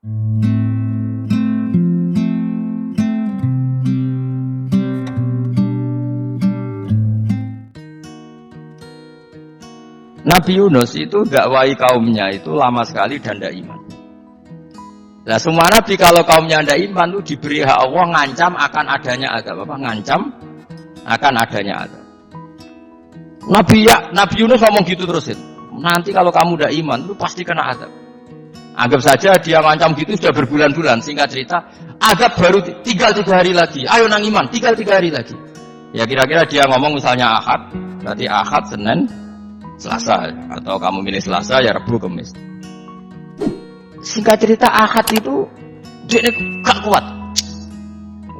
Nabi Yunus itu dakwai kaumnya itu lama sekali dan tidak iman. Nah semua nabi kalau kaumnya tidak iman itu diberi hak Allah ngancam akan adanya azab. Apa? Ngancam akan adanya azab. Nabi Yunus ngomong gitu terusin. Nanti kalau kamu tidak iman itu pasti kena azab. Anggap saja dia ngancam gitu sudah berbulan-bulan. Singkat cerita, azab baru tinggal 3 hari lagi. Ayo nang iman, tinggal 3 hari lagi. Ya kira-kira dia ngomong misalnya Ahad, berarti Ahad, Senin, Selasa, atau kamu milih Selasa ya Rabu, Kamis. Singkat cerita Ahad itu dia gak kuat.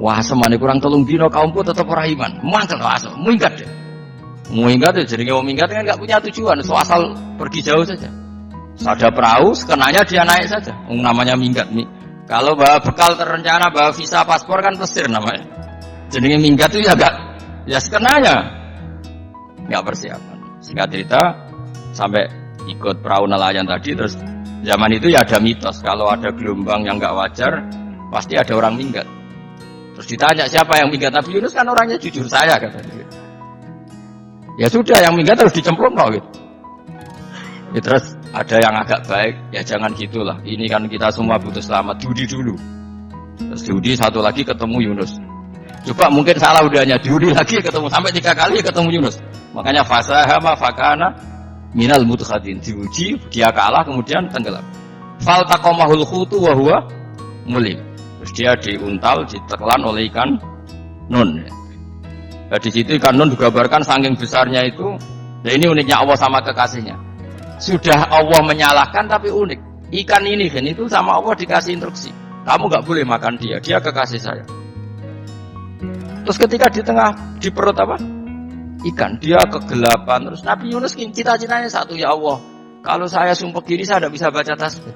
Wah semane kurang 3 dino kaumku tetap ora iman. Mantel asal, minggat deh. Minggat ya jadi mau minggat kan gak punya tujuan, so asal pergi jauh saja. Ada perahu, sekenanya dia naik saja. Namanya minggat nih. Kalau bawa bekal terencana, bawa visa paspor kan pesir namanya. Jadi minggat itu ya gak, ya sekenanya gak persiapan. Singkat cerita sampai ikut perahu nelayan tadi, terus zaman itu ya ada mitos kalau ada gelombang yang nggak wajar pasti ada orang minggat. Terus ditanya siapa yang minggat, Nabi Yunus kan orangnya jujur saya katanya. Ya sudah yang minggat harus dicemplung loh gitu. Ya, terus ada yang agak baik ya jangan gitulah. Ini kan kita semua butuh selamat, judi dulu. Terus judi satu lagi ketemu Yunus. Coba mungkin salah udahnya diudi lagi ketemu sampai 3 kali ketemu Yunus. Makanya fasahama fakana minal mudkhatin, diuji dia kalah kemudian tenggelam. Fal taqamahul khutu wa huwa mulim. Terus dia diuntal ditelan oleh ikan nun. Nah, di situ ikan nun digambarkan saking besarnya itu. Nah ini uniknya Allah sama kekasihnya. Sudah Allah menyalahkan tapi unik. Ikan ini kan itu sama Allah dikasih instruksi. Kamu enggak boleh makan dia, dia kekasih saya. Terus ketika di tengah di perut apa? Ikan, dia kegelapan. Terus Nabi Yunus cita-citanya satu, ya Allah, kalau saya sumpah diri saya tidak bisa baca tasbih.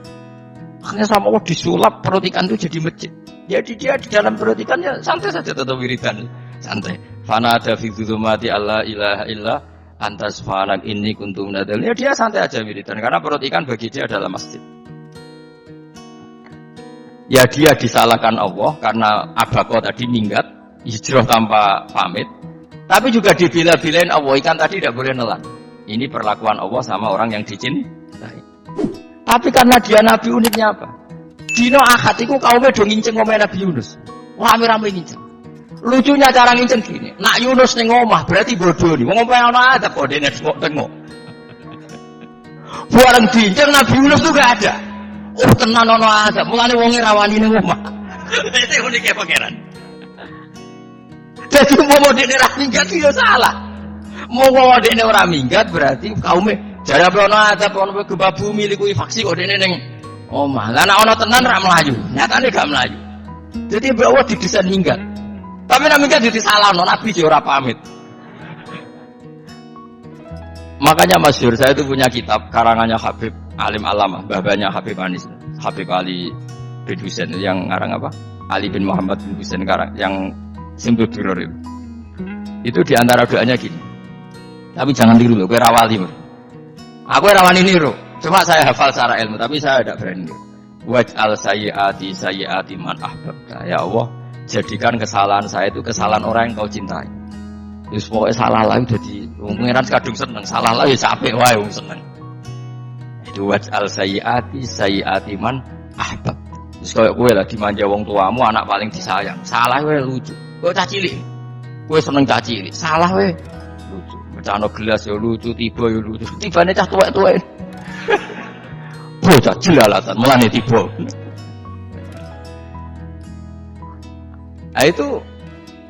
Akhirnya sama Allah disulap perut ikan itu jadi masjid. Jadi dia di dalam perut ikannya santai saja tetap wiridan, santai. Fana ada fi dzulumati alla ilaha illa anta subhanak inni kuntu minadz dzalimin. Ya dia santai aja wiridan karena perut ikan bagi dia adalah masjid. Ya dia disalahkan Allah karena abako tadi minggat, hijrah tanpa pamit. Tapi juga dibela-belain Allah, ikan tadi tidak boleh nelan. Ini perlakuan Allah sama orang yang dicintai. Tapi karena dia Nabi, uniknya apa? Dino Ahad itu kaumnya do nginceng ngomongin Nabi Yunus. Rame-rame nginceng. Lucunya cara nginceng gini. Nak Yunus ning omah berarti bodoh nih. Wong ngomong ana ada kok dene tengok. Bareng diinceng Nabi Yunus tuh gak ada. Oh tenan ana ada. Mulane wonge rawani ning omah. Itu uniknya pangeran. Jadi mau dene ora minggat ya salah. Mau dene ora minggat berarti kaume jare apa ana ada ono gempa bumi kuwi faksi kok dene ning omah. Lah nek ana tenan ra mlayu. Nyatane gak mlayu. Jadi bahwa didesain minggat. Tapi nek minggat jadi salah nabi yo ora pamit. Makanya masyhur saya itu punya kitab karangannya Habib Alim Alamah, babanya Habib Anis, Habib Ali bin Husain yang ngarang apa? Ali bin Muhammad bin Husain karang yang Simpul Duror itu diantara doanya gini. Tapi jangan tiru loh, gue rawali. Aku rawani niru. Cuma saya hafal secara ilmu, tapi saya tidak berani. Waj'al sayyiati man ahbabta. Ya Allah, jadikan kesalahan saya itu kesalahan orang yang kau cintai. Terus pokoknya salah lah udah di pengiran kadung seneng, salah lah ya capek wae wong seneng. Itu waj'al sayyiati man ahbabta. Terus kayak gue lah dimanja wong tuamu, anak paling disayang. Salah gue lucu. Gue cacilik, gue seneng cacilik. Salah gue lucu. Becano gelas ya lucu, tiba ya lucu. Tibane cah tuwek-tuwek. Bocah jelalatan, mulane tiba. Nah itu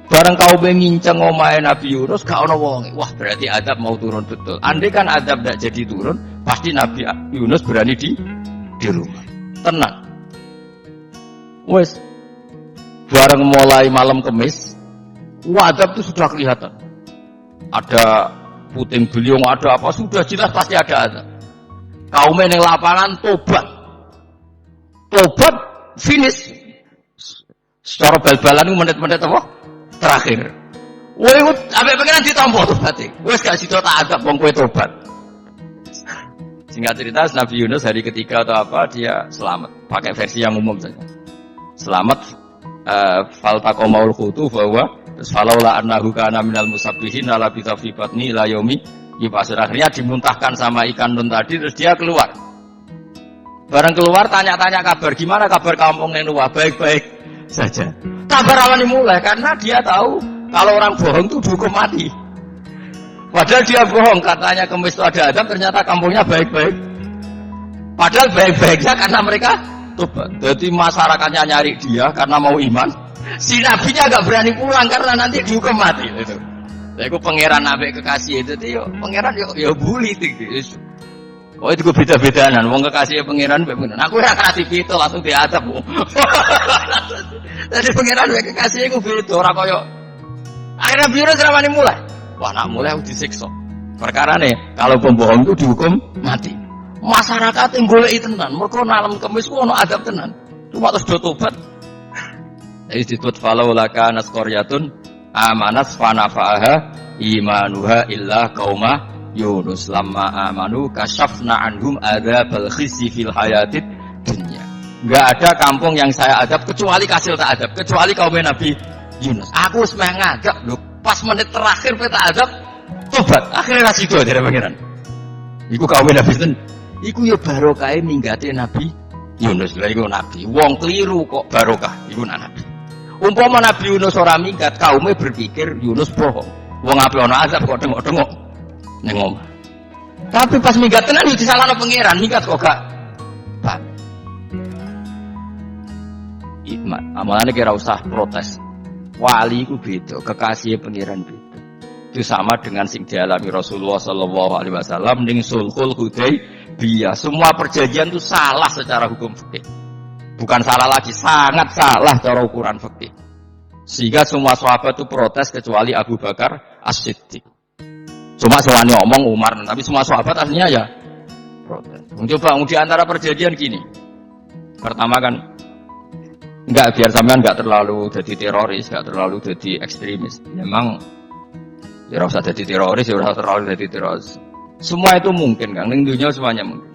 bareng kau nginceng omahe Nabi Yunus gak ono wong. Wah berarti azab mau turun betul. Andai kan azab tidak jadi turun, pasti Nabi Yunus berani di rumah. Tenang. Wes bareng mulai malam Kamis, azab itu sudah kelihatan. Ada puting beliung, ada apa, sudah jelas pasti ada azab. Kaum yang lapangan tobat, finish. Secara bal-balan menit-menit apa? Terakhir. Woi, sampai pengen ditampa tobat. Wes gak sido tak azab wong kowe tobat. Singkat cerita Nabi Yunus hari ketiga atau apa dia selamat. Pakai versi yang umum saja. Selamat faltaqamaul hutu bahwa terus falaula annahu kana minal musabbihin la bi fi batni ila yaumi yub'atsun. Akhirnya dimuntahkan sama ikan nun tadi terus dia keluar. Bareng keluar tanya-tanya kabar, gimana kabar kampung Nenua? Baik-baik saja. Kabar awalnya mulai karena dia tahu kalau orang bohong itu dihukum mati. Padahal dia bohong, katanya kemis itu ada azab, ternyata kampungnya baik-baik. Padahal baik-baiknya karena mereka tobat. Jadi masyarakatnya nyari dia karena mau iman. Si nabinya agak berani pulang karena nanti dihukum mati. Itu. Itu pangeran nabi kekasih itu, pangeran yo bully itu. Oh itu beda-bedaan, wong kekasih pangeran, aku ora kasih itu langsung diadab. Jadi pangeran kekasih itu beda, ora koyo. Akhirnya biru seramane mulai. Wah, nak mulai disiksa. Perkara nih, kalau pembohong itu dihukum mati. Masyarakat yang golek tenan, mergo nalem kemis ku ono adab tenan. Cuma terus do tobat. Jadi disebut falau laka nasqaryatun amanas fanafa'aha imanuha illa qauma Yunus lamma amanu kasyafna anhum adzabal khizi fil hayatid dunya. Enggak ada kampung yang saya adab kecuali kasil tak adab, kecuali kaum Nabi Yunus. Aku wis meh ngadab lho. Pas menit terakhir peta adab tobat akhirnya kasih doa dari pangeran. Iku kaum Nabi ten. Iku ya barokah minggate Nabi Yunus. Lah iku nabi. Wong keliru kok barokah. Iku nabi. Umpama Nabi Yunus ora minggat, kaumnya berpikir Yunus bohong. Wong ape ana azab kok tengok-tengok ning omah. Tapi pas minggat tenan yo disalahno pangeran, minggat kok gak. Pak. Ikmat, amalane kira usah protes. Wali itu beda, kekasih pangeran beda. Itu sama dengan sing dialami Rasulullah sallallahu alaihi wasallam ning Sulhul Hudaybiyah. Semua perjanjian itu salah secara hukum fikih. Bukan salah lagi, sangat salah cara ukuran fikih. Sehingga semua sahabat itu protes kecuali Abu Bakar As-Siddiq. Cuma sewani omong Umar, tapi semua sahabat aslinya ya protes. Coba di antara perjanjian gini. Pertama kan enggak, biar sampean enggak terlalu jadi teroris, enggak terlalu jadi ekstremis. Memang ya ora usah jadi teroris, ya ora terlalu jadi teroris. Semua itu mungkin kan, ning dunia semuanya mungkin.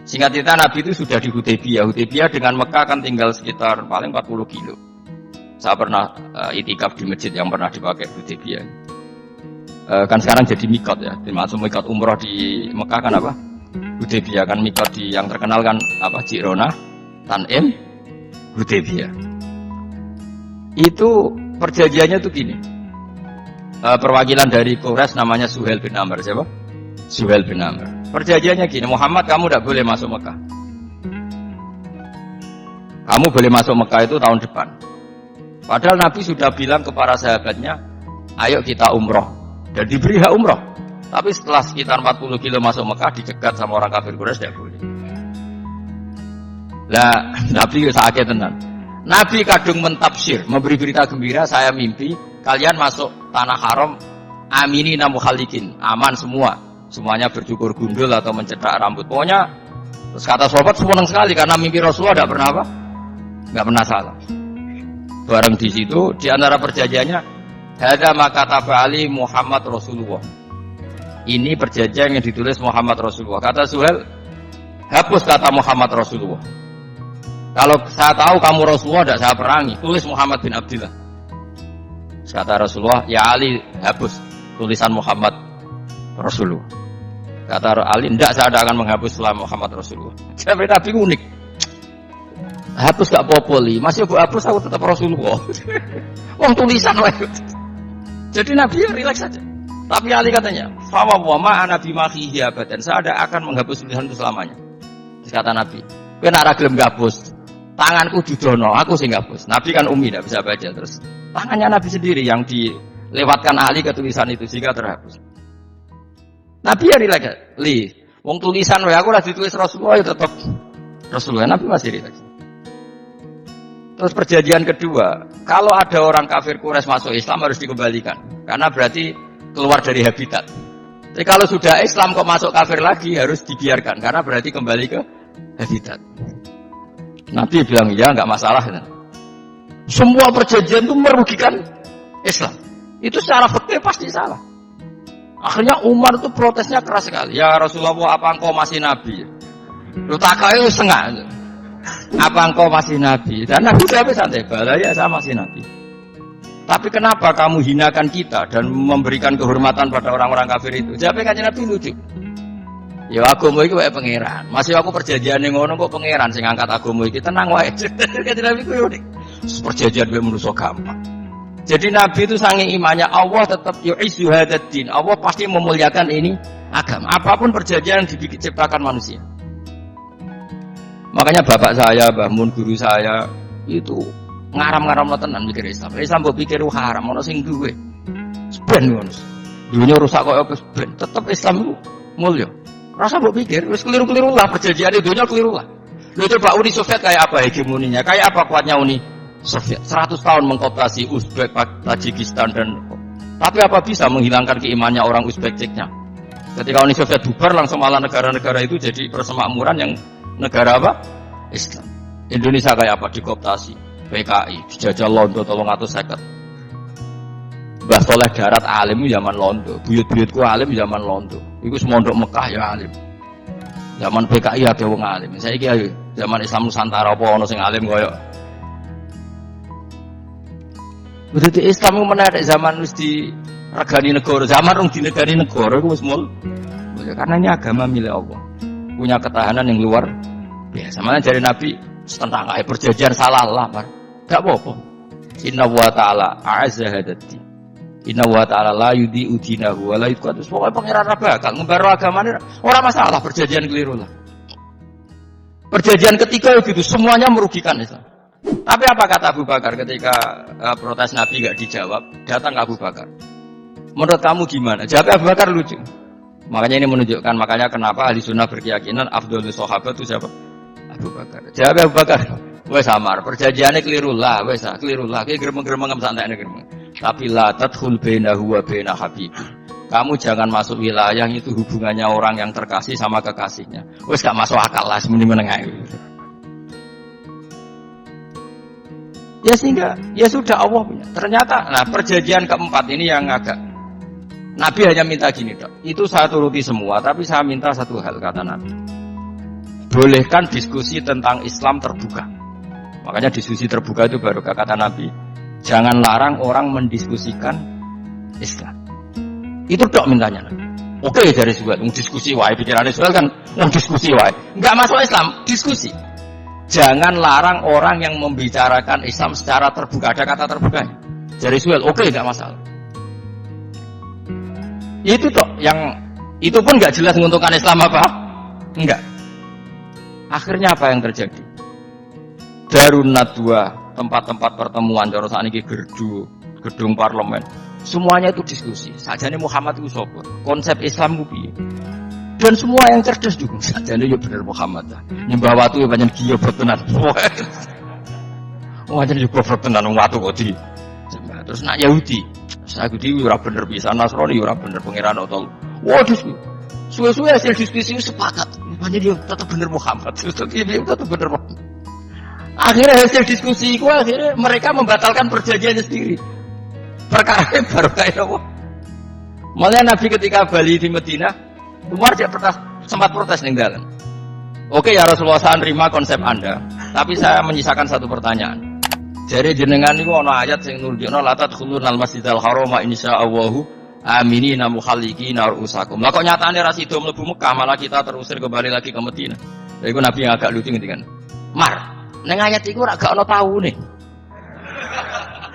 Singkat cerita Nabi itu sudah di Hudaybiyah. Hudaybiyah dengan Mekah kan tinggal sekitar paling 40 kilo. Saya pernah itikaf di masjid yang pernah dipakai Hudaybiyah. Kan sekarang jadi mikot ya, termasuk mikot umroh di Mekah kan apa? Hudaybiyah kan mikot di yang terkenal kan apa? Jirona, Tanim, Hudaybiyah. Itu perjanjiannya tuh gini. Perwakilan dari Quraisy namanya Suhail bin Amr, siapa? Suhail bin Amr. Perjanjiannya gini, Muhammad kamu tidak boleh masuk Mekah. Kamu boleh masuk Mekah itu tahun depan. Padahal Nabi sudah bilang kepada sahabatnya, ayo kita umroh. Dan diberi hak umroh. Tapi setelah sekitar 40 kilo masuk Mekah, dicegat sama orang kafir Quraisy, tidak boleh. Lah, Nabi sakit tenan. Nabi kadung mentafsir, memberi berita gembira, saya mimpi kalian masuk tanah haram aminina mukhalikin, aman semua. Semuanya bercukur gundul atau mencetak rambut. Pokoknya terus kata sahabat senang sekali karena mimpi Rasulullah tidak pernah apa? Enggak pernah salah. Bareng di situ di antara perjanjiannya hadza maka tabali Muhammad Rasulullah. Ini perjanjian yang ditulis Muhammad Rasulullah. Kata Suhail, hapus kata Muhammad Rasulullah. Kalau saya tahu kamu Rasulullah tidak saya perangi, tulis Muhammad bin Abdullah. Kata Rasulullah, ya Ali hapus tulisan Muhammad Rasulullah. Kata Ali, tidak saya tidak akan menghapus setelah Muhammad Rasulullah. Jadi Nabi unik. Hapus gak popoli, masih aku hapus aku tetap Rasulullah. Wong tulisan wae. Jadi Nabi ya rileks saja. Tapi Ali katanya, "Fa wa ma ana bi mahihi abadan." Saya tidak akan menghapus tulisan itu selamanya. Terus kata Nabi, "Kowe nek ora gelem ngapus, tanganku didono, aku sing ngapus." Nabi kan umi tidak bisa baca terus. Tangannya Nabi sendiri yang dilewatkan Ali ke tulisan itu sehingga terhapus. Nabi ya rileks. Wong tulisan wae aku ora ditulis Rasulullah ya tetap Rasulullah. Nabi masih rileks. Terus perjanjian kedua, kalau ada orang kafir Quraisy masuk Islam harus dikembalikan karena berarti keluar dari habitat. Tapi kalau sudah Islam kok masuk kafir lagi harus dibiarkan karena berarti kembali ke habitat. Nabi bilang ya nggak masalah. Semua perjanjian itu merugikan Islam. Itu secara fikih pasti salah. Akhirnya Umar itu protesnya keras sekali. Ya Rasulullah, apa engkau masih nabi? Lu takai setengah. Apa engkau masih nabi? Dan Nabi jawab santai, bala ya saya masih nabi. Tapi kenapa kamu hinakan kita dan memberikan kehormatan pada orang-orang kafir itu? Jawabnya kanjeng Nabi lucu. Ya agama iki wae pangeran. Masih aku perjanjian ning ngono kok pangeran sing ngangkat agama iki tenang wae. Kanjeng Nabi ku unik. Perjanjian wae manusa gampang. Jadi Nabi itu saking imannya Allah tetap yu'izzu hadzal din. Allah pasti memuliakan ini agama. Apapun perjanjian yang diciptakan manusia. Makanya bapak saya, Mbah Mun, guru saya itu ngaram-ngaram tenan mikir Islam. Islam mbok pikir haram ono sing duwe. Ben ngono. Dunya rusak kok apa ben. Tetep Islam itu mulya. Rasa mbok pikir wis keliru-keliru lah perjanjian dunya keliru lah. Lho coba Uni Soviet kayak apa hegemoninya? Kayak apa kuatnya Uni Soviet? 100 tahun mengkooptasi Uzbek, Tajikistan dan tapi apa bisa menghilangkan keimannya orang Uzbek Ceknya? Ketika Uni Soviet bubar langsung malah negara-negara itu jadi persemakmuran yang negara apa? Islam. Indonesia kayak apa? Dikooptasi PKI, dijajah Londo 350. Mbah Soleh Darat alim zaman Londo, buyut-buyutku alim zaman Londo. Iku semondok Mekah ya alim. Zaman PKI ada wong alim. Saiki ayo zaman Islam Nusantara apa ono sing alim koyo. Berarti Islam ku menarik zaman wis di regani negara, zaman rung dinegani negara iku wis mul. Karena ini agama milik Allah. Punya ketahanan yang luar biasa. Mana dari Nabi tentang perjanjian salah lah, gak apa-apa. Inna wa ta'ala a'azza hadati. Inna wa ta'ala la yudi udinahu wa la yudqatus. Pokoknya pangeran bakal ngembaro agamanya orang masalah perjanjian keliru lah. Perjanjian ketiga itu semuanya merugikan Islam. Tapi apa kata Abu Bakar ketika protes Nabi gak dijawab, datang ke Abu Bakar. Menurut kamu gimana? Jawab Abu Bakar lucu. Makanya ini menunjukkan makanya kenapa ahli sunnah berkeyakinan afdhalus sahabat itu siapa? Abu Bakar. Jawab Abu Bakar. Wes samar, perjanjiannya keliru lah, wes keliru lah. Kayak gremeng-gremeng ngam santai gremeng. Tapi la tadkhul bainahu wa baina habibi. Kamu jangan masuk wilayah itu hubungannya orang yang terkasih sama kekasihnya. Wes gak masuk akal lah semeneng ae. Ya sehingga ya sudah Allah punya. Ternyata nah perjanjian keempat ini yang agak Nabi hanya minta gini, Dok. Itu saya turuti semua, tapi saya minta satu hal, kata Nabi. Bolehkan diskusi tentang Islam terbuka. Makanya diskusi terbuka itu baru kata Nabi. Jangan larang orang mendiskusikan Islam. Itu Dok mintanya. Oke, dari sebuah diskusi wae pikirannya soal kan diskusi wae. Enggak masuk Islam, diskusi. Jangan larang orang yang membicarakan Islam secara terbuka. Ada kata terbukanya. Dari soal, oke, enggak masalah. Itu toh yang itu pun nggak jelas menguntungkan Islam apa? Enggak. Akhirnya apa yang terjadi? Darun Nadwa, tempat-tempat pertemuan cara sakniki gedung parlemen. Semuanya itu diskusi. Sajane Muhammad itu sapa? Konsep Islam ku piye? Dan semua yang cerdas juga sajane yo bener Muhammad. Nyembah watu yo pancen giyo tenan. Wah, jadi goblok tenan watu kok di. Terus nak Yahudi Yahudi ora bener bisa, Nasrani ora bener pangeran atau. Waduh, suwe-suwe hasil diskusi sepakat. Makanya dia tetap bener Muhammad. Dia tetap bener Muhammad. Akhirnya hasil diskusi itu akhirnya mereka membatalkan perjanjiannya sendiri. Perkara baru kayak apa? Malah Nabi ketika balik di Medina, Umar dia sempat protes ning dalan. Oke ya Rasulullah, saya terima konsep Anda, tapi saya menyisakan satu pertanyaan. Jadi jenengan niku ana ayat sing nunjukna la tadkhulunal masjidal harama insyaallahu aminina mukhalliqina ru'usakum. Lah kok nyatane ra sida mlebu Mekah, malah kita terusir kembali lagi ke Madinah. Lha iku Nabi yang agak lucu ngendikan. Mar, ning ayat iku ora gak ana taune.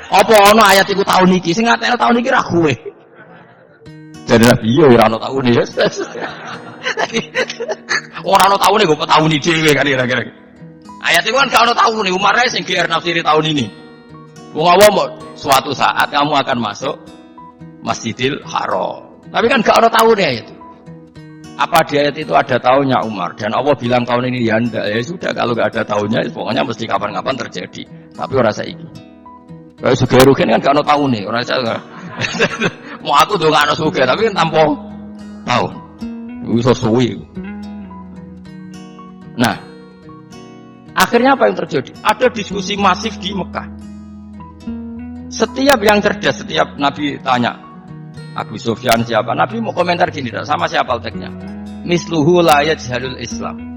Apa ana ayat iku taun iki? Sing ngatene taun iki ra kowe. Jadi Nabi yo ora ana taune ya. Ora ana taune kok taun iki dhewe kan kira-kira. Ayat itu kan gak ada tahun nih, Umar sing GR nafsiri tahun ini. Wong awam suatu saat kamu akan masuk Masjidil Haram. Tapi kan gak ada tahun ayat itu. Apa di ayat itu ada tahunnya Umar? Dan Allah bilang tahun ini ya enggak. Ya sudah kalau gak ada tahunnya, pokoknya mesti kapan-kapan terjadi. Tapi orang saiki. Kalau suge rugen kan gak ada tahun nih, orang saya. Mau aku tuh gak ada suge, tapi kan tanpa tahun. Bisa suwi. Nah. Akhirnya apa yang terjadi? Ada diskusi masif di Mekah. Setiap yang cerdas, setiap Nabi tanya, Abu Sufyan siapa? Nabi mau komentar gini, sama siapa teksnya? Misluhu la yajhalul Islam.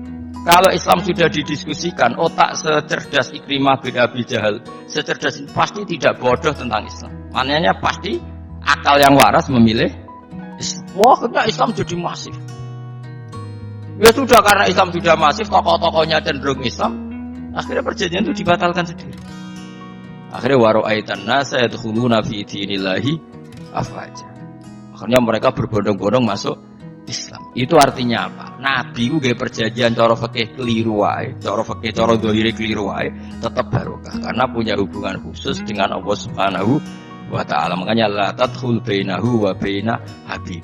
Kalau Islam sudah didiskusikan, otak secerdas Ikrimah bin Abi Jahal, secerdas pasti tidak bodoh tentang Islam. Maknanya pasti akal yang waras memilih Islam. Wah, karena Islam jadi masif. Ya sudah, karena Islam sudah masif, tokoh-tokohnya cenderung Islam, akhirnya perjanjian itu dibatalkan sendiri. Akhirnya waro'aitan nasa yadkhuluna fi dinillahi afwaja. Akhirnya mereka berbondong-bondong masuk Islam. Itu artinya apa? Nabi ku gawe perjanjian cara fikih keliru wae, cara fikih cara zahire keliru wae, tetap barokah karena punya hubungan khusus dengan Allah Subhanahu wa taala. Makanya la tadkhul bainahu wa baina habib.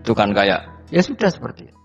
Itu kan kayak ya sudah seperti itu.